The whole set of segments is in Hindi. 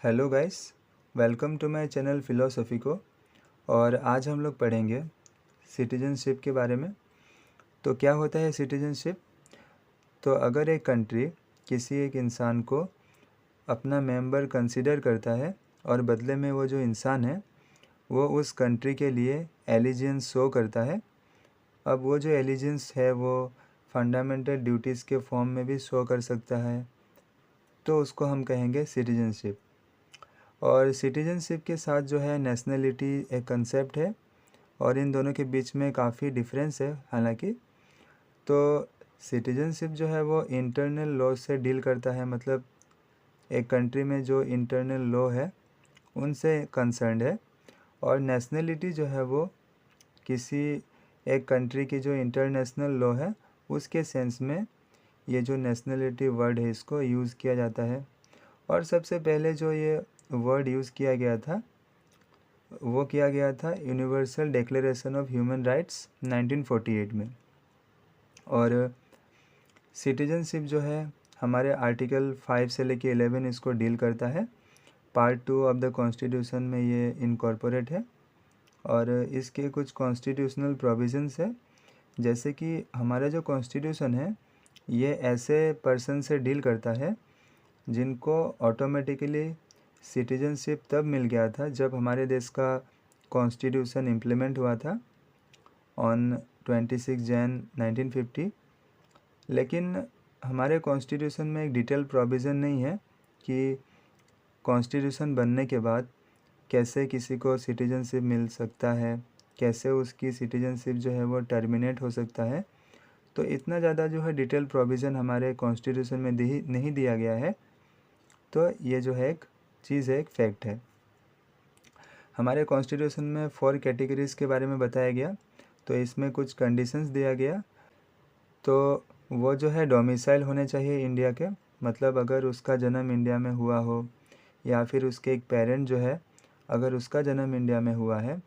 Hello guys, welcome to my channel philosophy को। और आज हम लोग पढ़ेंगे सिटीजनशिप के बारे में। तो क्या होता है सिटीजनशिप? तो अगर एक कंट्री किसी एक इंसान को अपना मेंबर कंसीडर करता है और बदले में वो जो इंसान है वो उस कंट्री के लिए एलिजेंस शो करता है। अब वो जो एलिजेंस है वो फंडामेंटल ड्यूटीज़ के फॉर्म में भी शो कर सकता है, तो उसको हम कहेंगे सिटीजनशिप। और सिटीजनशिप के साथ जो है नेशनलिटी एक कंसेप्ट है और इन दोनों के बीच में काफ़ी डिफरेंस है हालांकि। तो सिटीजनशिप जो है वो इंटरनल लॉ से डील करता है, मतलब एक कंट्री में जो इंटरनल लॉ है उनसे कंसर्न्ड है। और नेशनलिटी जो है वो किसी एक कंट्री की जो इंटरनेशनल लॉ है उसके सेंस में ये जो नेशनलिटी वर्ड है इसको यूज़ किया जाता है। और सबसे पहले जो ये वर्ड यूज़ किया गया था वो किया गया था universal declaration of human rights 1948 में। और सिटीजनशिप जो है हमारे आर्टिकल 5 से लेके 11 इसको डील करता है। पार्ट 2 ऑफ द कॉन्स्टिट्यूशन में ये इनकॉर्पोरेट है और इसके कुछ कॉन्स्टिट्यूशनल प्रोविजंस है, जैसे कि हमारा जो कॉन्स्टिट्यूशन है ये ऐसे पर्सन से डील करता है जिनको ऑटोमेटिकली सिटीजनशिप तब मिल गया था जब हमारे देश का कॉन्स्टिट्यूशन इम्प्लीमेंट हुआ था ऑन 26 जैन 1950। लेकिन हमारे कॉन्स्टिट्यूशन में एक डिटेल प्रोविज़न नहीं है कि कॉन्स्टिट्यूशन बनने के बाद कैसे किसी को सिटीजनशिप मिल सकता है, कैसे उसकी सिटीजनशिप जो है वो टर्मिनेट हो सकता है। तो इतना ज़्यादा जो है डिटेल प्रोविज़न हमारे कॉन्स्टिट्यूशन में नहीं दिया गया है। तो ये जो है एक चीज़ है, एक फैक्ट है। हमारे कॉन्स्टिट्यूशन में 4 कैटेगरीज़ के बारे में बताया गया, तो इसमें कुछ कंडीशंस दिया गया। तो वो जो है डोमिसाइल होने चाहिए इंडिया के, मतलब अगर उसका जन्म इंडिया में हुआ हो या फिर उसके एक पेरेंट जो है अगर उसका जन्म इंडिया में हुआ है,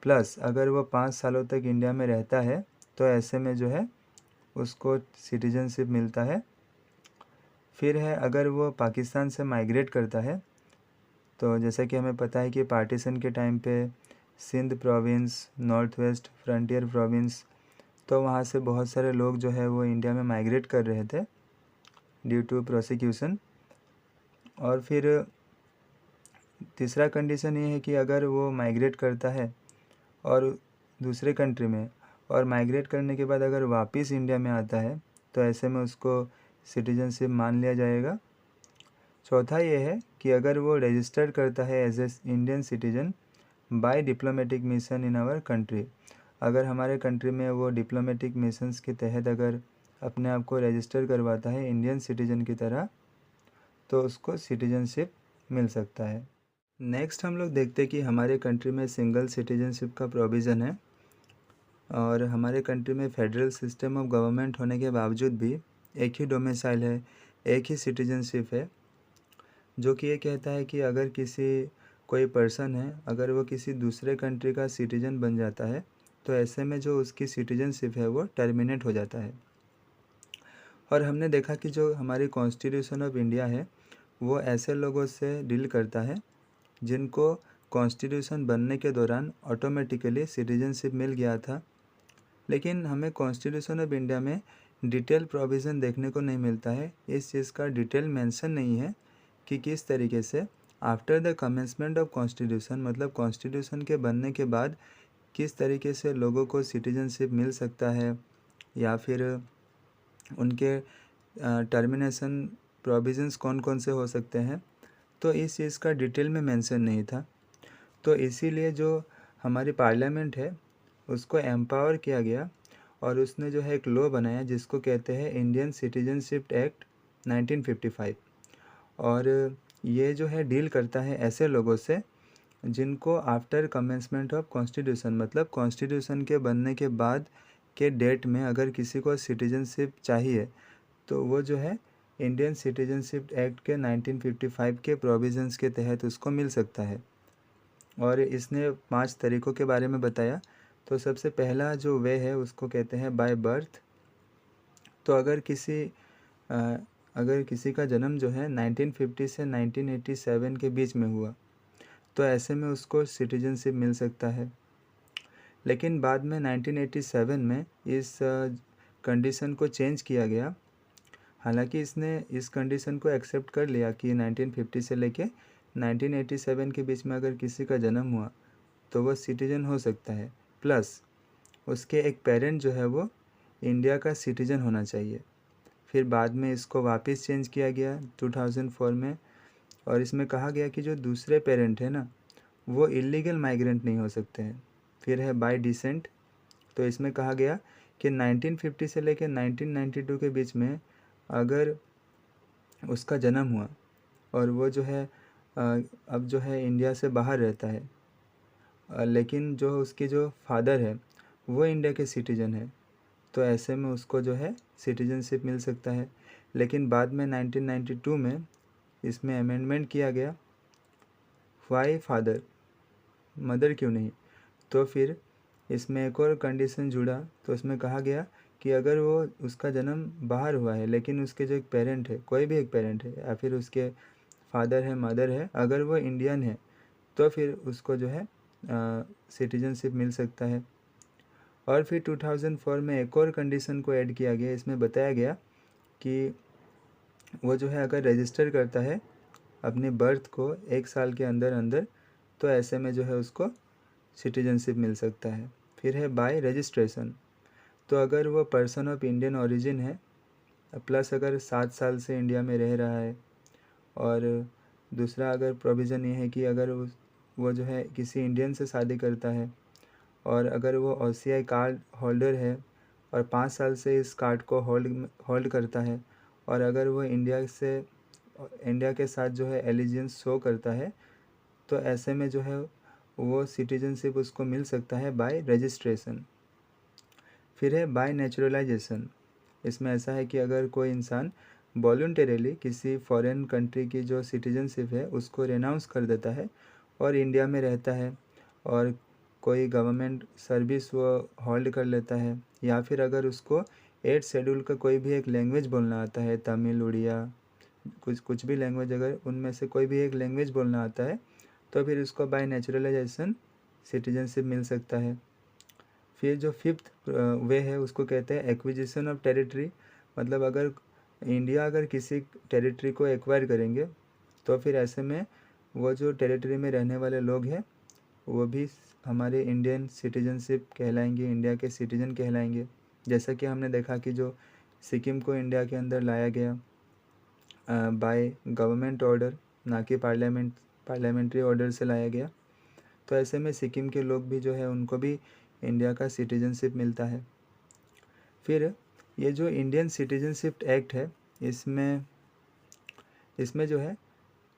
प्लस अगर वो 5 सालों तक इंडिया में रहता है, तो ऐसे में जो है उसको सिटीजनशिप मिलता है। फिर है अगर वो पाकिस्तान से माइग्रेट करता है, तो जैसा कि हमें पता है कि पार्टीशन के टाइम पे Sindh province, north west frontier province, तो वहाँ से बहुत सारे लोग जो है वो इंडिया में माइग्रेट कर रहे थे ड्यू टू प्रोसिक्यूशन। और फिर तीसरा कंडीशन ये है कि अगर वो माइग्रेट करता है और दूसरे कंट्री में, और माइग्रेट करने के बाद अगर वापस इंडिया में आता है, तो ऐसे में उसको सिटीजनशिप मान लिया जाएगा। चौथा ये है कि अगर वो रजिस्टर्ड करता है as a Indian citizen by diplomatic mission in our country, अगर हमारे कंट्री में वो डिप्लोमेटिक मिशंस के तहत अगर अपने आप को रजिस्टर करवाता है इंडियन सिटीजन की तरह, तो उसको सिटीजनशिप मिल सकता है। नेक्स्ट हम लोग देखते हैं कि हमारे कंट्री में सिंगल सिटीजनशिप का प्रोविज़न है। और हमारे कंट्री में फेडरल सिस्टम ऑफ गवर्नमेंट होने के बावजूद भी एक ही डोमिसाइल है, एक ही सिटीजनशिप है, जो कि ये कहता है कि अगर कोई पर्सन है अगर वो किसी दूसरे कंट्री का सिटीजन बन जाता है, तो ऐसे में जो उसकी सिटीजनशिप है वो टर्मिनेट हो जाता है। और हमने देखा कि जो हमारी कॉन्स्टिट्यूशन ऑफ इंडिया है वो ऐसे लोगों से डील करता है जिनको कॉन्स्टिट्यूशन बनने के दौरान ऑटोमेटिकली सिटीजनशिप मिल गया था। लेकिन हमें कॉन्स्टिट्यूशन ऑफ इंडिया में डिटेल प्रोविज़न देखने को नहीं मिलता है, इस चीज़ का डिटेल मेंशन नहीं है कि किस तरीके से after the commencement of constitution, मतलब कॉन्स्टिट्यूशन के बनने के बाद किस तरीके से लोगों को सिटीजनशिप मिल सकता है, या फिर उनके टर्मिनेशन प्रोविज़न्स कौन कौन से हो सकते हैं। तो इस चीज़ का डिटेल में मेंशन नहीं था। तो इसीलिए जो हमारी पार्लियामेंट है उसको एम्पावर किया गया और उसने जो है एक लॉ बनाया जिसको कहते हैं इंडियन सिटीजनशिप एक्ट 1955। और ये जो है डील करता है ऐसे लोगों से जिनको आफ्टर कमेंसमेंट ऑफ कॉन्स्टिट्यूशन, मतलब कॉन्स्टिट्यूशन के बनने के बाद के डेट में अगर किसी को सिटीजनशिप चाहिए तो वो जो है इंडियन सिटीजनशिप एक्ट के 1955 के प्रोविज़न्स के तहत उसको मिल सकता है। और इसने 5 तरीक़ों के बारे में बताया। तो सबसे पहला जो वे है उसको कहते हैं बाय बर्थ। तो अगर अगर किसी का जन्म जो है 1950 से 1987 के बीच में हुआ तो ऐसे में उसको सिटीजनशिप मिल सकता है। लेकिन बाद में 1987 में इस कंडीशन को चेंज किया गया। हालांकि इसने इस कंडीशन को एक्सेप्ट कर लिया कि 1950 से लेके 1987 के बीच में अगर किसी का जन्म हुआ तो वह सिटीजन हो सकता है, प्लस उसके एक पेरेंट जो है वो इंडिया का सिटीजन होना चाहिए। फिर बाद में इसको वापस चेंज किया गया 2004 में, और इसमें कहा गया कि जो दूसरे पेरेंट है ना वो इलीगल माइग्रेंट नहीं हो सकते हैं। फिर है बाय डिसेंट, तो इसमें कहा गया कि 1950 से लेकर 1992 के बीच में अगर उसका जन्म हुआ और वो जो है अब जो है इंडिया से बाहर रहता है, लेकिन जो उसके जो फादर है वो इंडिया के सिटीज़न है, तो ऐसे में उसको जो है सिटीजनशिप मिल सकता है। लेकिन बाद में 1992 में इसमें अमेंडमेंट किया गया, वाई फादर, मदर क्यों नहीं। तो फिर इसमें एक और कंडीशन जुड़ा, तो इसमें कहा गया कि अगर वो उसका जन्म बाहर हुआ है लेकिन उसके जो एक पेरेंट है, कोई भी एक पेरेंट है या फिर उसके फादर है मदर है, अगर वो इंडियन है तो फिर उसको जो है सिटीजनशिप मिल सकता है। और फिर 2004 में एक और कंडीशन को ऐड किया गया। इसमें बताया गया कि वो जो है अगर रजिस्टर करता है अपने बर्थ को 1 साल के अंदर अंदर, तो ऐसे में जो है उसको सिटीजनशिप मिल सकता है। फिर है बाय रजिस्ट्रेशन, तो अगर वो पर्सन ऑफ इंडियन ओरिजिन है प्लस अगर 7 साल से इंडिया में रह रहा है, और दूसरा अगर प्रोविज़न ये है कि अगर वो जो है किसी इंडियन से शादी करता है, और अगर वो OCI कार्ड होल्डर है और 5 साल से इस कार्ड को होल्ड करता है, और अगर वो इंडिया के साथ जो है एलिजेंस शो करता है, तो ऐसे में जो है वो सिटीजनशिप उसको मिल सकता है बाय रजिस्ट्रेशन। फिर है बाय नेचुरलाइजेशन। इसमें ऐसा है कि अगर कोई इंसान वॉलंटरीली किसी फॉरेन कंट्री की जो सिटीजनशिप है उसको रेनाउंस कर देता है और इंडिया में रहता है, और कोई गवर्नमेंट सर्विस वो होल्ड कर लेता है, या फिर अगर उसको 8 शेड्यूल का कोई भी एक लैंग्वेज बोलना आता है, तमिल, उड़िया, कुछ भी लैंग्वेज, अगर उनमें से कोई भी एक लैंग्वेज बोलना आता है तो फिर उसको बाय नेचुरलाइजेशन सिटीजनशिप मिल सकता है। फिर जो फिफ्थ वे है उसको कहते हैं एक्विजिशन ऑफ टेरिटरी। मतलब अगर इंडिया अगर किसी टेरिटरी को एक्वायर करेंगे तो फिर ऐसे में वो जो टेरिटरी में रहने वाले लोग हैं वो भी हमारे इंडियन सिटीजनशिप कहलाएंगे, इंडिया के सिटीजन कहलाएंगे। जैसा कि हमने देखा कि जो सिक्किम को इंडिया के अंदर लाया गया बाय गवर्नमेंट ऑर्डर, ना कि पार्लियामेंट्री ऑर्डर से लाया गया, तो ऐसे में सिक्किम के लोग भी जो है उनको भी इंडिया का सिटीजनशिप मिलता है। फिर ये जो इंडियन सिटीजनशिप एक्ट है इसमें इसमें जो है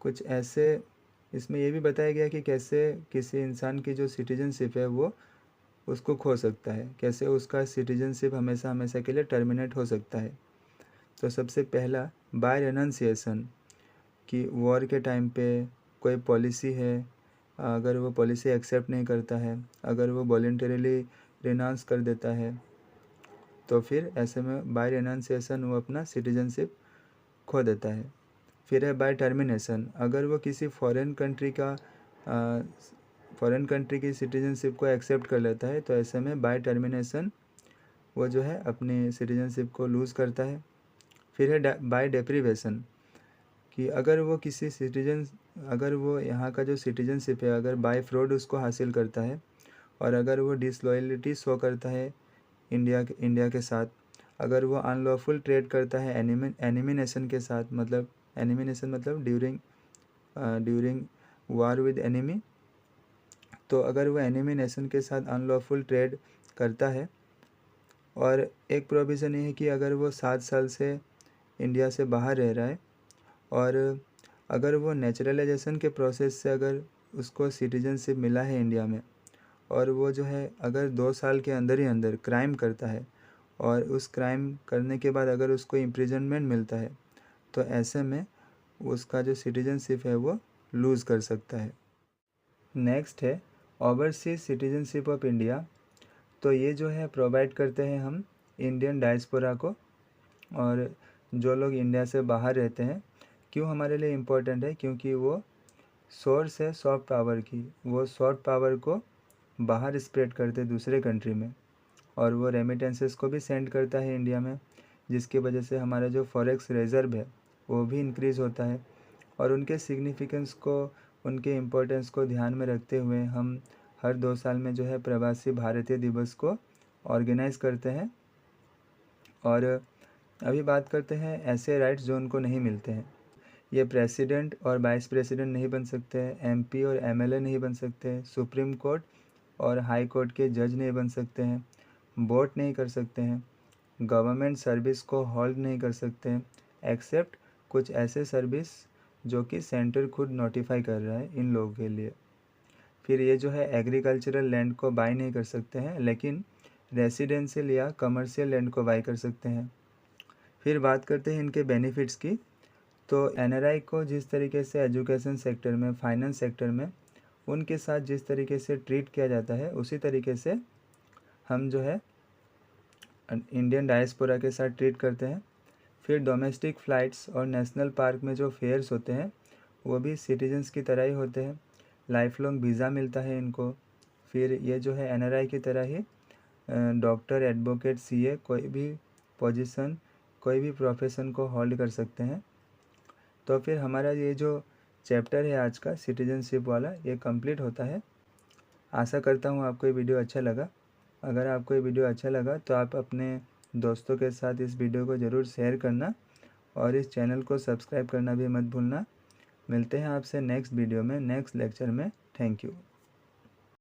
कुछ ऐसे, इसमें ये भी बताया गया कि कैसे किसी इंसान की जो सिटीजनशिप है वो उसको खो सकता है, कैसे उसका सिटीजनशिप हमेशा हमेशा के लिए टर्मिनेट हो सकता है। तो सबसे पहला बाय रेनन्सिएशन, कि वॉर के टाइम पे कोई पॉलिसी है, अगर वो पॉलिसी एक्सेप्ट नहीं करता है, अगर वो वॉलंटरीली रिनाउंस कर देता है, तो फिर ऐसे में बाय रेनन्सिएशन वो अपना सिटीजनशिप खो देता है। फिर है बाय टर्मिनेशन, अगर वो किसी फॉरेन कंट्री की सिटीजनशिप को एक्सेप्ट कर लेता है तो ऐसे में बाय टर्मिनेशन वो जो है अपनी सिटीजनशिप को लूज़ करता है। फिर है बाय डेप्रीवेशन, कि अगर वो यहाँ का जो सिटीजनशिप है अगर बाय फ्रॉड उसको हासिल करता है, और अगर वो डिसलॉयलिटी शो करता है इंडिया के साथ, अगर वो अनलॉफुल ट्रेड करता है एनिमी नेशन के साथ, मतलब एनिमी नेशन मतलब ड्यूरिंग वार विद एनिमी, तो अगर वो एनिमी नेशन के साथ अनलॉफुल ट्रेड करता है, और एक प्रोविज़न ये है कि अगर वो 7 साल से इंडिया से बाहर रह रहा है, और अगर वो नेचुरलाइजेशन के प्रोसेस से अगर उसको सिटीजनशिप मिला है इंडिया में, और वो जो है अगर 2 साल के अंदर ही अंदर क्राइम करता है, और उस क्राइम करने के बाद अगर उसको इम्प्रिजनमेंट मिलता है, तो ऐसे में उसका जो सिटीजनशिप है वो लूज़ कर सकता है। नेक्स्ट है ओवरसीज सिटीजनशिप ऑफ इंडिया। तो ये जो है प्रोवाइड करते हैं हम इंडियन डायस्पोरा को, और जो लोग इंडिया से बाहर रहते हैं, क्यों हमारे लिए इम्पोर्टेंट है? क्योंकि वो सोर्स है सॉफ्ट पावर की। वो सॉफ्ट पावर को बाहर स्प्रेड करते दूसरे कंट्री में, और वो रेमिटेंसेस को भी सेंड करता है इंडिया में, जिसकी वजह से हमारा जो फॉरेक्स रिज़र्व है वो भी इंक्रीज़ होता है। और उनके सिग्निफिकेंस को, उनके इम्पोर्टेंस को ध्यान में रखते हुए हम हर 2 साल में जो है प्रवासी भारतीय दिवस को ऑर्गेनाइज़ करते हैं। और अभी बात करते हैं ऐसे राइट्स जो उनको नहीं मिलते हैं। ये प्रेसिडेंट और वाइस प्रेसिडेंट नहीं बन सकते हैं, एमपी और एमएलए नहीं बन सकते हैं, सुप्रीम कोर्ट और हाई कोर्ट के जज नहीं बन सकते हैं, वोट नहीं कर सकते हैं, गवर्नमेंट सर्विस को होल्ड नहीं कर सकते हैं, एक्सेप्ट कुछ ऐसे सर्विस जो कि सेंटर खुद नोटिफाई कर रहा है इन लोगों के लिए। फिर ये जो है एग्रीकल्चरल लैंड को बाय नहीं कर सकते हैं, लेकिन रेसिडेंशियल या कमर्शियल लैंड को बाय कर सकते हैं। फिर बात करते हैं इनके बेनिफिट्स की। तो एनआरआई को जिस तरीके से एजुकेशन सेक्टर में, फाइनेंस सेक्टर में उनके साथ जिस तरीके से ट्रीट किया जाता है, उसी तरीके से हम जो है इंडियन डायस्पोरा के साथ ट्रीट करते हैं। फिर डोमेस्टिक फ़्लाइट्स और नेशनल पार्क में जो फेयर्स होते हैं वो भी सिटीजन्स की तरह ही होते हैं। लाइफ लॉन्ग वीज़ा मिलता है इनको। फिर ये जो है एनआरआई की तरह ही डॉक्टर, एडवोकेट, सीए कोई भी पोजीशन, कोई भी प्रोफेशन को होल्ड कर सकते हैं। तो फिर हमारा ये जो चैप्टर है आज का सिटीजनशिप वाला, ये कंप्लीट होता है। आशा करता हूँ आपको ये वीडियो अच्छा लगा। अगर आपको ये वीडियो अच्छा लगा तो आप अपने दोस्तों के साथ इस वीडियो को ज़रूर शेयर करना, और इस चैनल को सब्सक्राइब करना भी मत भूलना। मिलते हैं आपसे नेक्स्ट वीडियो में, नेक्स्ट लेक्चर में। Thank you.